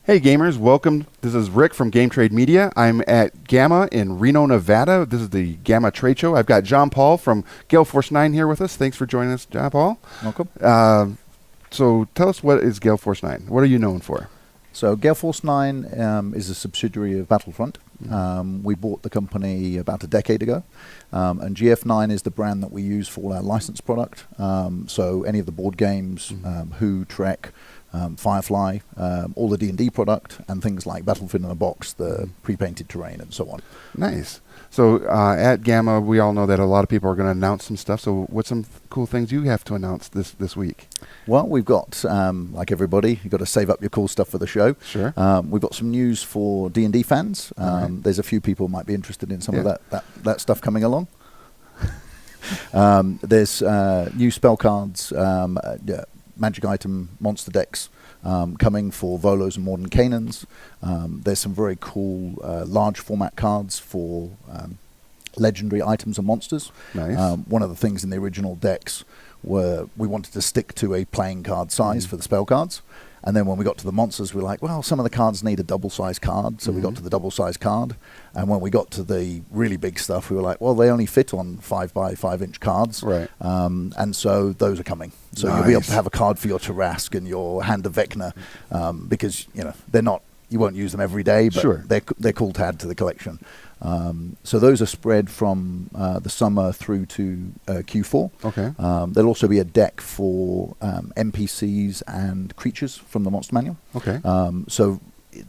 Hey gamers, welcome. This is Rick from Game Trade Media. I'm at GAMA in Reno, Nevada. This is the GAMA Trade Show. I've got John Paul from Gale Force 9 here with us. Thanks for joining us, John Paul. Welcome. So tell us, what is Gale Force 9? What are you known for? So Gale Force 9 is a subsidiary of Battlefront. We bought the company about a decade ago. And GF9 is the brand that we use for all our licensed product. So any of the board games, Who, Trek, Firefly, all the D&D product, and things like Battlefield in a Box, the pre-painted terrain, and so on. Nice. So at GAMA, we all know that a lot of people are going to announce some stuff. So what's some cool things you have to announce this week? Well, we've got, like everybody, you've got to save up your cool stuff for the show. Sure. We've got some news for D&D fans. There's a few people might be interested in some of that stuff coming along. There's new spell cards, magic item monster decks coming for Volos and Modern Canaans. There's some very cool large format cards for legendary items and monsters. Nice. One of the things in the original decks were we wanted to stick to a playing card size for the spell cards. And then when we got to the monsters, we were like, well, some of the cards need a double-sized card, so we got to the double-sized card. And when we got to the really big stuff, we were like, well, they only fit on 5 by 5 inch cards. Right. And so those are coming. So you'll be able to have a card for your Tarask and your Hand of Vecna, because they're not. You won't use them every day, but they're cool to add to the collection. So those are spread from the summer through to Q4. Okay. There'll also be a deck for NPCs and creatures from the Monster Manual. Okay. So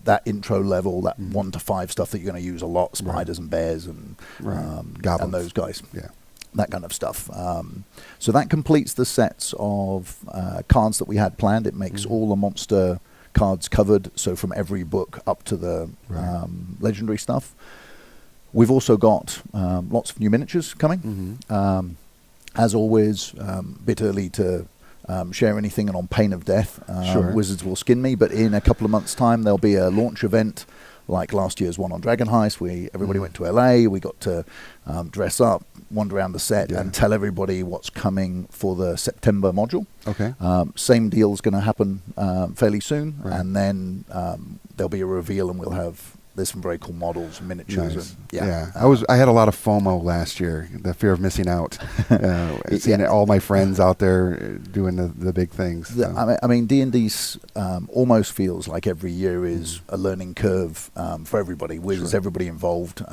that intro level, that 1 to 5 stuff that you're going to use a lot, spiders and bears and those guys. Yeah. That kind of stuff. So that completes the sets of cards that we had planned. It makes all the monster cards covered, so from every book up to the legendary stuff. We've also got lots of new miniatures coming. As always, a bit early to share anything, and on pain of death, Wizards will skin me, but in a couple of months' time there'll be a launch event like last year's one on Dragon Heist. Everybody went to LA, we got to dress up, wander around the set and tell everybody what's coming for the September module. Okay. Same deal's going to happen fairly soon, and then there'll be a reveal, and there's some very cool models and miniatures. Nice. I had a lot of FOMO last year, the fear of missing out. Seeing all my friends out there doing the big things. I mean, D&D's almost feels like every year is a learning curve for everybody. Wizards, everybody involved,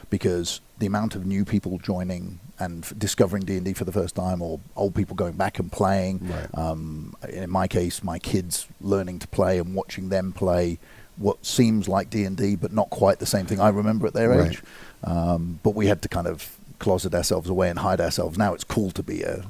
because the amount of new people joining and discovering D&D for the first time, or old people going back and playing. In my case, my kids learning to play and watching them play what seems like D&D, but not quite the same thing I remember at their age. But we had to kind of closet ourselves away and hide ourselves. Now it's cool to be a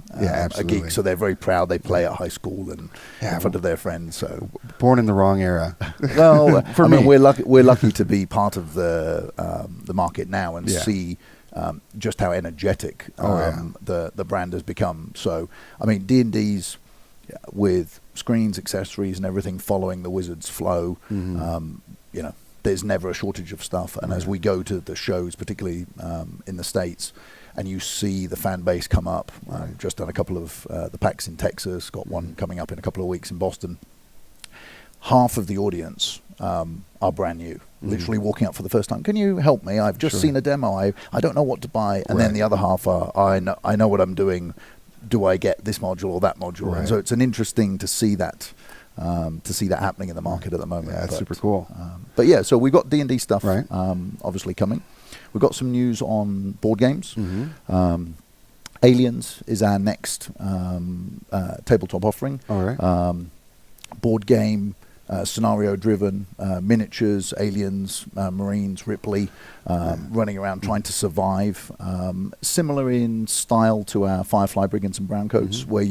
geek, so they're very proud. They play at high school and in front of their friends. So born in the wrong era. Well, I mean, we're lucky to be part of the market now and see just how energetic the brand has become. So I mean, D&D's with screens, accessories, and everything following the Wizards flow. There's never a shortage of stuff. And as we go to the shows, particularly in the States, and you see the fan base come up, just done a couple of the PAX in Texas, got one coming up in a couple of weeks in Boston. Half of the audience are brand new, literally walking up for the first time. Can you help me? I've just seen a demo. I don't know what to buy. And then the other half are, I know what I'm doing. Do I get this module or that module? And so it's an interesting to see that happening in the market at the moment. Yeah, that's super cool. But yeah, so we've got D&D stuff obviously coming. We've got some news on board games. Aliens is our next tabletop offering. All right. Board game, scenario-driven, miniatures, aliens, Marines, Ripley, running around trying to survive. Similar in style to our Firefly Brigands and Browncoats, where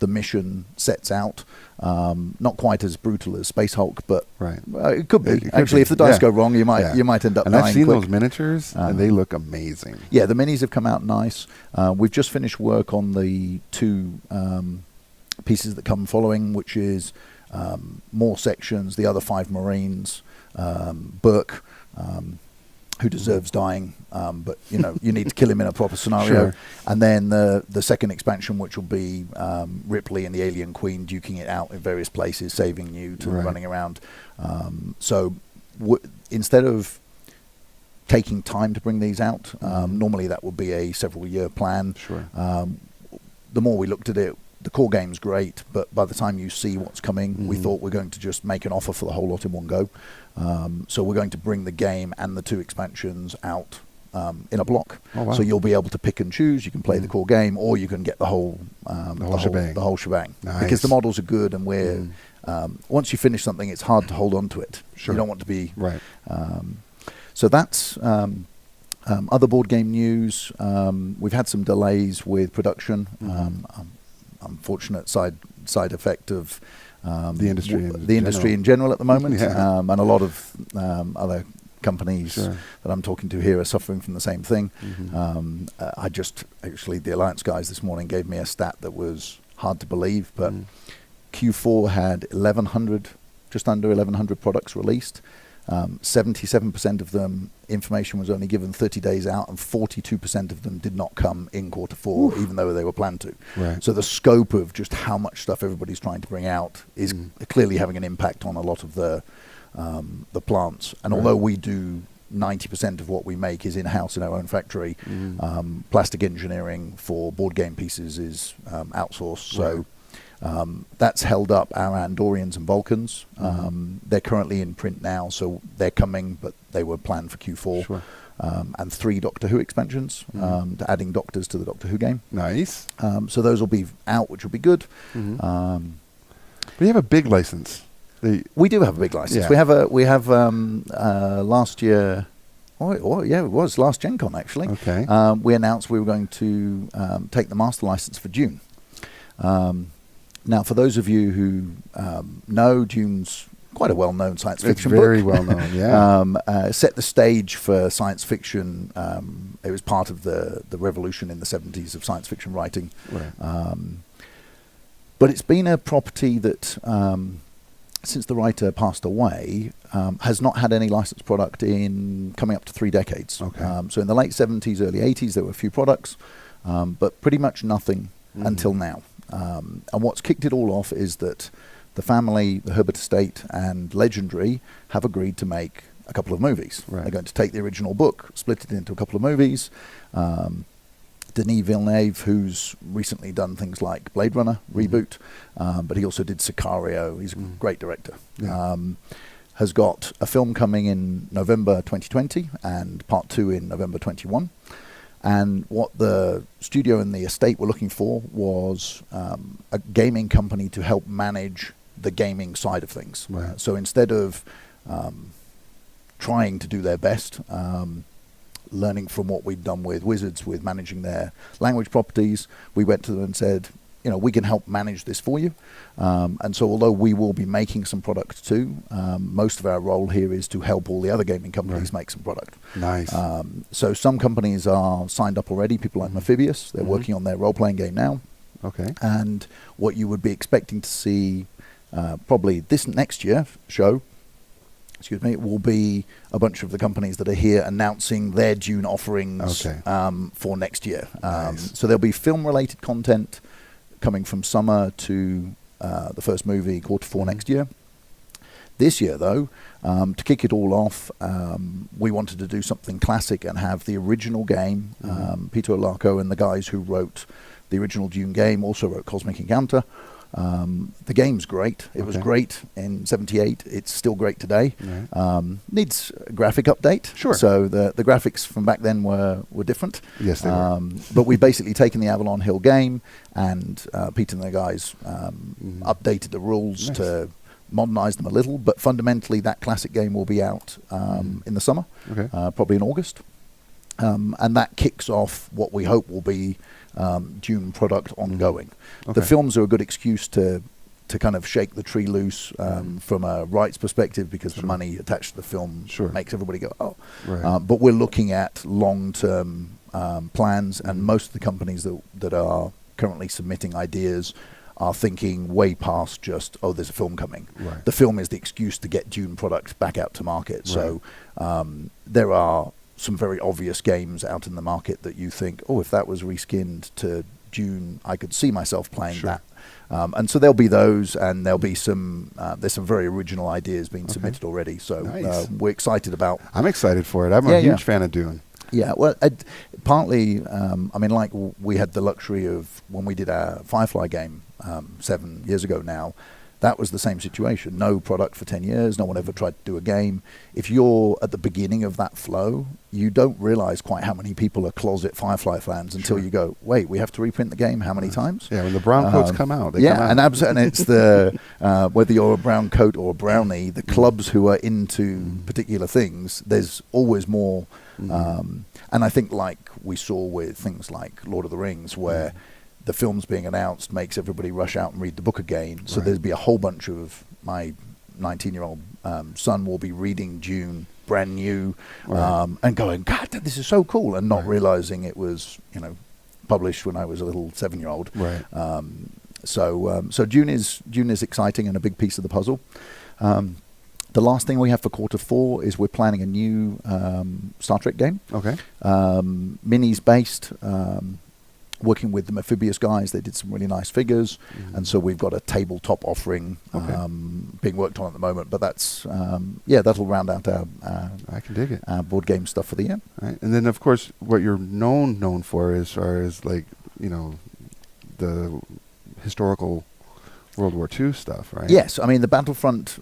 the mission sets out. Not quite as brutal as Space Hulk, but it could be. Actually, if the dice go wrong, you might end up dying. And I've seen quick. those miniatures, and they look amazing. Yeah, the minis have come out nice. We've just finished work on the 2 pieces that come following, which is more sections, the other 5 Marines, Burke, who deserves dying, but you need to kill him in a proper scenario. Sure. And then the second expansion, which will be Ripley and the Alien Queen duking it out in various places, saving you to running around. So instead of taking time to bring these out, normally that would be a several-year plan. Sure. The more we looked at it, the core game's great, but by the time you see what's coming, we thought we're going to just make an offer for the whole lot in one go. So we're going to bring the game and the 2 expansions out in a block. Oh, wow. So you'll be able to pick and choose. You can play the core game, or you can get the whole shebang. The whole shebang. Nice. Because the models are good, and we're once you finish something, it's hard to hold on to it. Sure. You don't want to be right. So that's other board game news. We've had some delays with production. Unfortunate side effect of the industry in general at the moment, Yeah. and a lot of other companies Sure. that I'm talking to here are suffering from the same thing. Mm-hmm. Actually, the Alliance guys this morning gave me a stat that was hard to believe, but Q4 had 1,100, just under 1,100 products released. 77% of them, information was only given 30 days out, and 42% of them did not come in quarter 4, even though they were planned to. Right. So the scope of just how much stuff everybody's trying to bring out is clearly having an impact on a lot of the plants. And although we do 90% of what we make is in-house in our own factory, plastic engineering for board game pieces is outsourced. So that's held up our Andorians and Vulcans. They're currently in print now, so they're coming, but they were planned for Q4. Sure. And 3 Doctor Who expansions, to adding Doctors to the Doctor Who game. Nice. So those will be out, which will be good. But you have a big license. We do have a big license. Yeah. We have last year. It was last Gen Con actually. Okay. We announced we were going to take the master license for Dune. Now, for those of you who know, Dune's quite a well-known science fiction book. It's very well-known, yeah. Set the stage for science fiction. It was part of the revolution in the 70s of science fiction writing. Right. But it's been a property that, since the writer passed away, has not had any licensed product in coming up to 3 decades. Okay. So in the late 70s, early 80s, there were a few products, but pretty much nothing until now. And what's kicked it all off is that the family, the Herbert Estate and Legendary, have agreed to make a couple of movies. Right. They're going to take the original book, split it into a couple of movies. Denis Villeneuve, who's recently done things like Blade Runner reboot, but he also did Sicario. He's a great director. Yeah. Has got a film coming in November 2020 and part 2 in November 21. And what the studio and the estate were looking for was a gaming company to help manage the gaming side of things. Right. So instead of trying to do their best, learning from what we'd done with Wizards with managing their language properties, we went to them and said, we can help manage this for you. And so although we will be making some product too, most of our role here is to help all the other gaming companies make some product. Nice. So some companies are signed up already, people like Amphibious. They're working on their role-playing game now. Okay. And what you would be expecting to see probably this next year show, will be a bunch of the companies that are here announcing their Dune offerings for next year. Nice. So there'll be film-related content coming from summer to the first movie, quarter 4 next year. This year, though, to kick it all off, we wanted to do something classic and have the original game. Peter Larco and the guys who wrote the original Dune game also wrote Cosmic Encounter. The game's great. It was great in 78. It's still great today. Right. Needs a graphic update. Sure. So the graphics from back then were different. Yes, they were. But we've basically taken the Avalon Hill game and Peter and the guys updated the rules to modernize them a little. But fundamentally, that classic game will be out in the summer, probably in August. And that kicks off what we hope will be Dune product ongoing. The films are a good excuse to kind of shake the tree loose from a rights perspective, because the money attached to the film makes everybody go, oh. Right. But we're looking at long-term plans, and most of the companies that are currently submitting ideas are thinking way past just, there's a film coming. Right. The film is the excuse to get Dune product back out to market. Right. So there are some very obvious games out in the market that you think, oh, if that was reskinned to Dune, I could see myself playing that. And so there'll be those, and there'll be there's some very original ideas being submitted already. So we're excited about. I'm excited for it. I'm a huge fan of Dune. Yeah, well, partly, I mean, like we had the luxury of when we did our Firefly game 7 years ago now, that was the same situation. No product for 10 years. No one ever tried to do a game. If you're at the beginning of that flow, you don't realize quite how many people are closet Firefly fans until you go, wait, we have to reprint the game how many times? Yeah, when the brown coats come out. They come out. And it's the, whether you're a brown coat or a brownie, the clubs who are into particular things, there's always more. And I think like we saw with things like Lord of the Rings, where the film's being announced makes everybody rush out and read the book again. So there'd be a whole bunch of my 19-year-old son will be reading Dune brand new and going, God, this is so cool, and not realizing it was, published when I was a little 7-year-old. Right. So Dune is exciting and a big piece of the puzzle. The last thing we have for Q4 is we're planning a new Star Trek game. Okay. Minis based. Working with the Amphibious guys, they did some really nice figures, and so we've got a tabletop offering being worked on at the moment. But that's that'll round out our I can dig it. Our board game stuff for the year. Right. And then of course what you're known for as far as like the historical World War II stuff, right? Yes, I mean the Battlefront.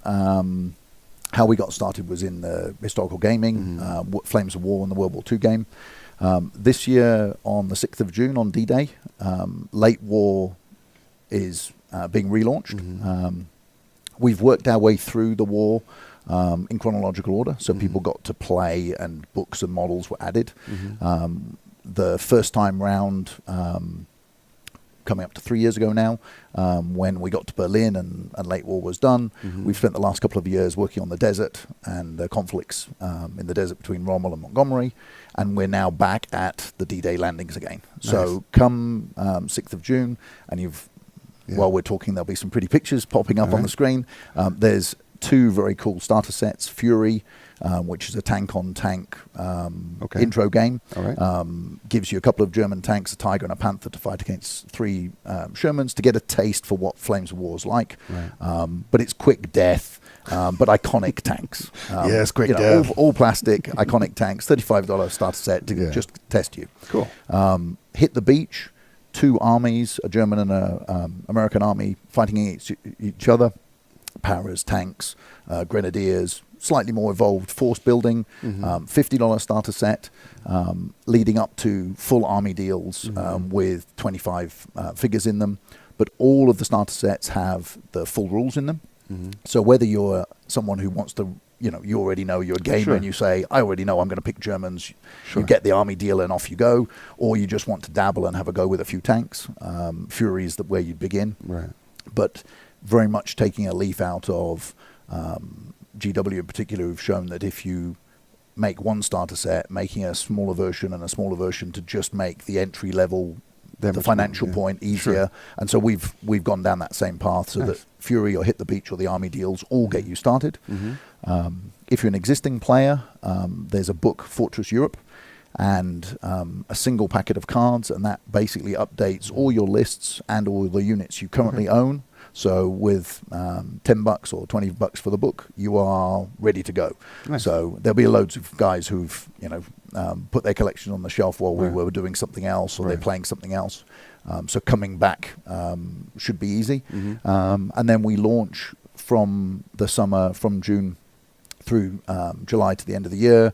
How we got started was in the historical gaming, Flames of War and the World War II game. This year, on the 6th of June, on D-Day, Late War is being relaunched. We've worked our way through the war in chronological order, so people got to play and books and models were added. The first time round, coming up to 3 years ago now, when we got to Berlin and Late War was done. We've spent the last couple of years working on the desert and the conflicts in the desert between Rommel and Montgomery, and we're now back at the D-Day landings again. Nice. So come 6th of June, and while we're talking, there'll be some pretty pictures popping up on the screen. There's 2 very cool starter sets, Fury, which is a tank-on-tank intro game. All right. Gives you a couple of German tanks, a Tiger and a Panther, to fight against 3 Shermans to get a taste for what Flames of War is like. Right. But it's quick death, but iconic tanks. Yes, quick death. All plastic, iconic tanks, $35 starter set to just test you. Cool. Hit the Beach, 2 armies, a German and an American army fighting against each other. Paras, tanks, grenadiers, slightly more evolved force building, $50 starter set, leading up to full army deals with 25 figures in them. But all of the starter sets have the full rules in them. So whether you're someone who wants to, you already know you're a gamer and you say, I already know I'm going to pick Germans, you get the army deal and off you go, or you just want to dabble and have a go with a few tanks, Fury is where you'd begin. Right. But very much taking a leaf out of GW in particular, who've shown that if you make one starter set, making a smaller version and a smaller version to just make the entry level, the financial point easier. And so we've gone down that same path so that Fury or Hit the Beach or the army deals all get you started. If you're an existing player, there's a book, Fortress Europe, and a single packet of cards, and that basically updates all your lists and all the units you currently own. So with $10 or $20 for the book, you are ready to go. Nice. So there'll be loads of guys who've put their collection on the shelf while we were doing something else, or they're playing something else. So coming back should be easy. And then we launch from the summer, from June through July to the end of the year,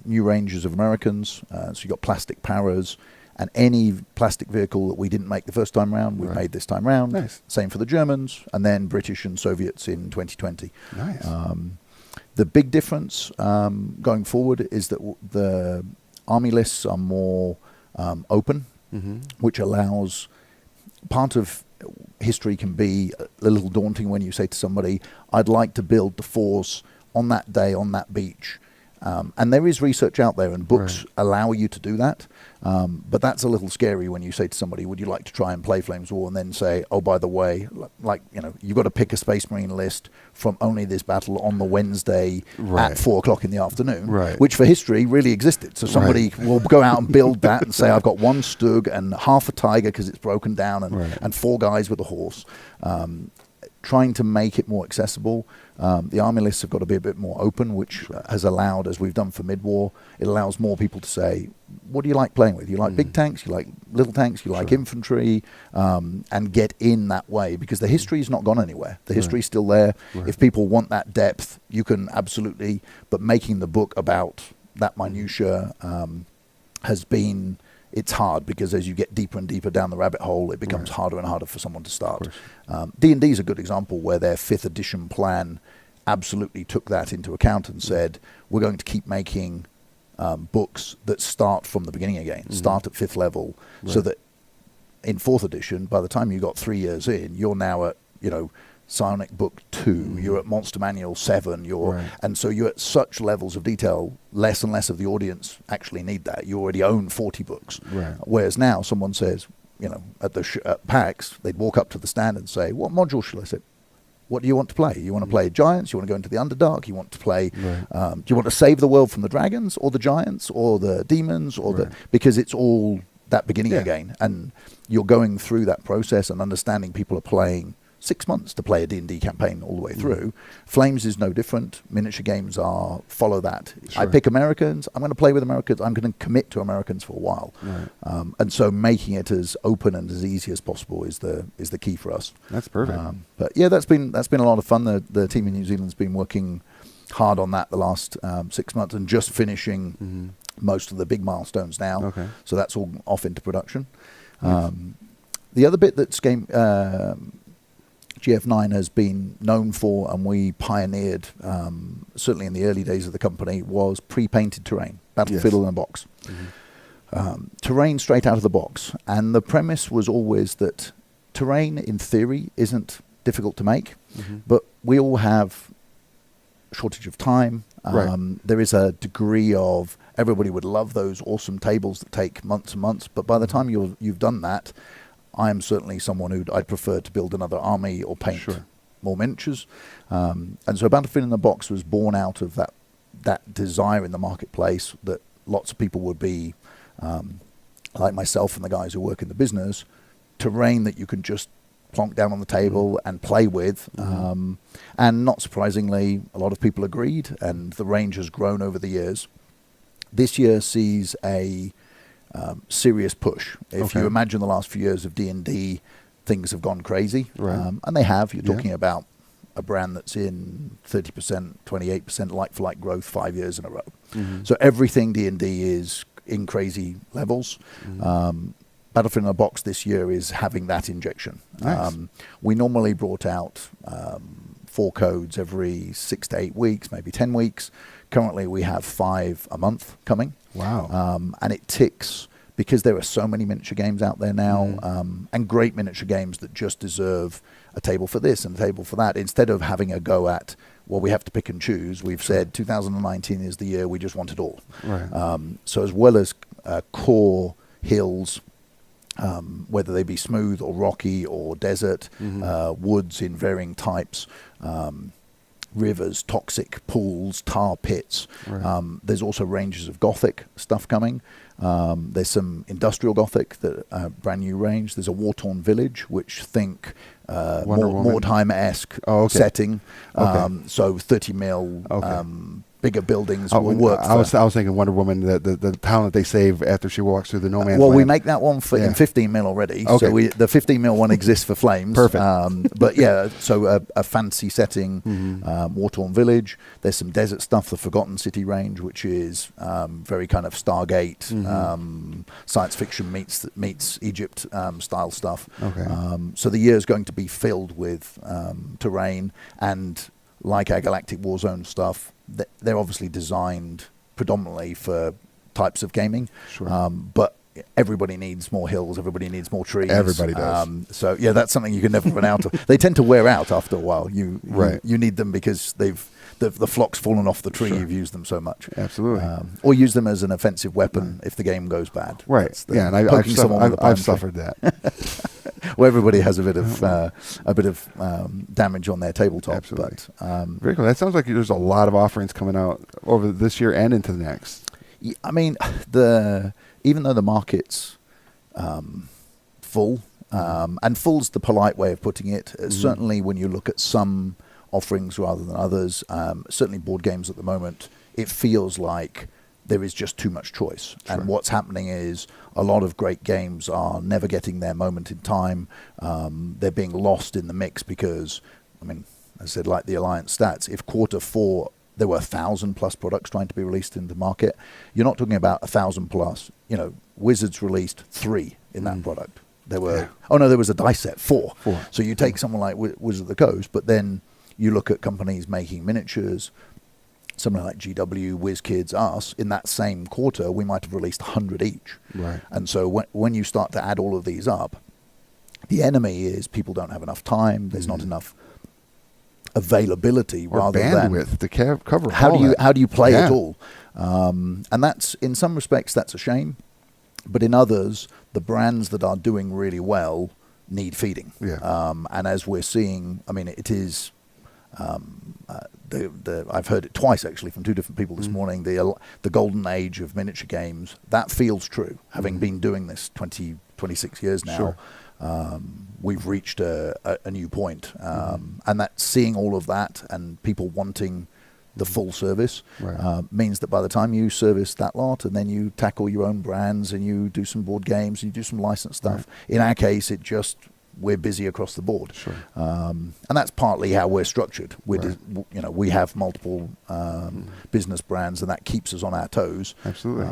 new ranges of Americans. So you've got plastic Paras. And any plastic vehicle that we didn't make the first time round, we made this time round. Nice. Same for the Germans, and then British and Soviets in 2020. Nice. The big difference going forward is that the army lists are more open, which allows part of history can be a little daunting when you say to somebody, I'd like to build the force on that day on that beach. And there is research out there, and books allow you to do that. But that's a little scary when you say to somebody, would you like to try and play Flames War? And then say, oh, by the way, you've got to pick a Space Marine list from only this battle on the Wednesday at 4:00 in the afternoon, which for history really existed. So somebody will go out and build that and say, I've got one Stug and half a Tiger because it's broken down, and 4 guys with a horse. Trying to make it more accessible. The army lists have got to be a bit more open, which has allowed, as we've done for mid-war, it allows more people to say, what do you like playing with? You like big tanks, you like little tanks, you like infantry, and get in that way, because the history is not gone anywhere. The history is still there. If people want that depth, you can absolutely, but making the book about that minutiae has been... It's hard, because as you get deeper and deeper down the rabbit hole, it becomes harder and harder for someone to start. D&D is a good example where their 5th edition plan absolutely took that into account and said, we're going to keep making books that start from the beginning again, start at 5th level, so that in 4th edition, by the time you got 3 years in, you're now at, Psionic Book 2, you're at Monster Manual 7, and so you're at such levels of detail, less and less of the audience actually need that. You already own 40 books. Whereas now someone says, at PAX, they'd walk up to the stand and say, what module shall I say? What do you want to play? You want to play Giants? You want to go into the Underdark? You want to play, do you want to save the world from the dragons or the giants or the demons or because it's all that beginning again. And you're going through that process and understanding people are playing 6 months to play a D&D campaign all the way through. Flames is no different. Miniature games follow that. I pick Americans. I'm going to play with Americans. I'm going to commit to Americans for a while. And so making it as open and as easy as possible is the key for us. That's perfect. But yeah, that's been a lot of fun. The team in New Zealand's been working hard on that the last 6 months and just finishing most of the big milestones now. So that's all off into production. The other bit that's GF9 has been known for, and we pioneered, certainly in the early days of the company, was pre-painted terrain, battlefield in a box. Terrain straight out of the box. And the premise was always that terrain, in theory, isn't difficult to make, but we all have a shortage of time. There is a degree of, everybody would love those awesome tables that take months and months, but by the time you've done that, I am certainly someone I'd prefer to build another army or paint more miniatures. And so Battlefield in the Box was born out of that desire in the marketplace that lots of people would be, like myself and the guys who work in the business, terrain that you can just plonk down on the table and play with. And not surprisingly, a lot of people agreed, and the range has grown over the years. This year sees a serious push. If you imagine the last few years of D&D, things have gone crazy. And they have. You're talking about a brand that's in 30%, 28% like-for-like growth 5 years in a row. So everything D&D is in crazy levels. Battlefield in a Box this year is having that injection. We normally brought out 4 codes every 6 to 8 weeks, maybe 10 weeks. Currently, we have 5 a month coming. And it ticks because there are so many miniature games out there now, and great miniature games that just deserve a table for this and a table for that. Instead of having a go at, well, we have to pick and choose, we've said 2019 is the year we just want it all. So as well as core hills, whether they be smooth or rocky or desert, woods in varying types, rivers, toxic pools, tar pits. There's also ranges of Gothic stuff coming. There's some industrial Gothic, that brand new range. There's a war-torn village, which think Mordheim-esque setting. So 30 mil bigger buildings will work. I was thinking Wonder Woman, the town that they save after she walks through the no man's land. We make that one in 15 mil already. So the 15 mil one exists for Flames. But yeah, so a fancy setting, war-torn village. There's some desert stuff, the Forgotten City range, which is very kind of Stargate, science fiction meets Egypt style stuff. So the year is going to be filled with terrain, and like our Galactic Warzone stuff, they're obviously designed predominantly for types of gaming, but everybody needs more hills, everybody needs more trees. Everybody does. So yeah, that's something you can never run out of. They tend to wear out after a while. You need them because the flock's fallen off the tree. You've used them so much. Absolutely. Or use them as an offensive weapon if the game goes bad. Right. Yeah, and I've suffered that. Well, everybody has a bit of damage on their tabletop. Absolutely. But, very cool. That sounds like there's a lot of offerings coming out over this year and into the next. I mean, even though the market's full, and full's the polite way of putting it, certainly when you look at some offerings rather than others, certainly board games at the moment, it feels like there is just too much choice. Sure. And what's happening is a lot of great games are never getting their moment in time. They're being lost in the mix because, I mean, as I said, like the Alliance stats, if Q4 there were 1,000+ products trying to be released into the market, you're not talking about 1,000+. You know, Wizards released 3 in that product. There were there was a dice set 4. So you take someone like Wizard of the Coast, but then you look at companies making miniatures, something like GW, WizKids, us, in that same quarter, we might have released 100 each. Right. And so when you start to add all of these up, the enemy is people don't have enough time, there's not enough availability or rather bandwidth than to cover how do you play it all? And that's, in some respects, that's a shame. But in others, the brands that are doing really well need feeding. Yeah. And as we're seeing, I mean, it is... I've heard it twice actually from 2 different people this morning. The golden age of miniature games, that feels true. Having been doing this 26 years now, we've reached a new point, and that seeing all of that and people wanting the full service means that by the time you service that lot and then you tackle your own brands and you do some board games and you do some licensed stuff, in our case we're busy across the board. Sure. And that's partly how we're structured. We have multiple business brands, and that keeps us on our toes. Absolutely.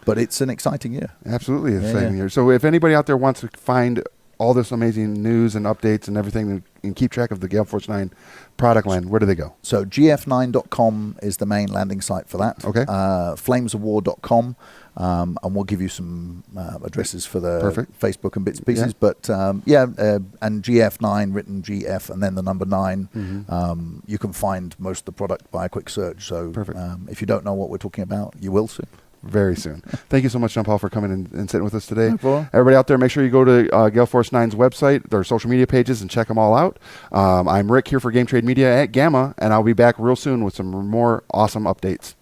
But it's an exciting year. Absolutely an exciting year. So if anybody out there wants to find all this amazing news and updates and everything and keep track of the Gale Force 9 product line, where do they go? So gf9.com is the main landing site for that. Okay. Flamesofwar.com. And we'll give you some addresses for the Facebook and bits and pieces. Yeah. But and GF9, written GF and then the number 9, you can find most of the product by a quick search. So if you don't know what we're talking about, you will soon. Very soon. Thank you so much, Jean-Paul, for coming and sitting with us today. No problem. Everybody out there, make sure you go to Gale Force 9's website, their social media pages, and check them all out. I'm Rick here for Game Trade Media at Gamma, and I'll be back real soon with some more awesome updates.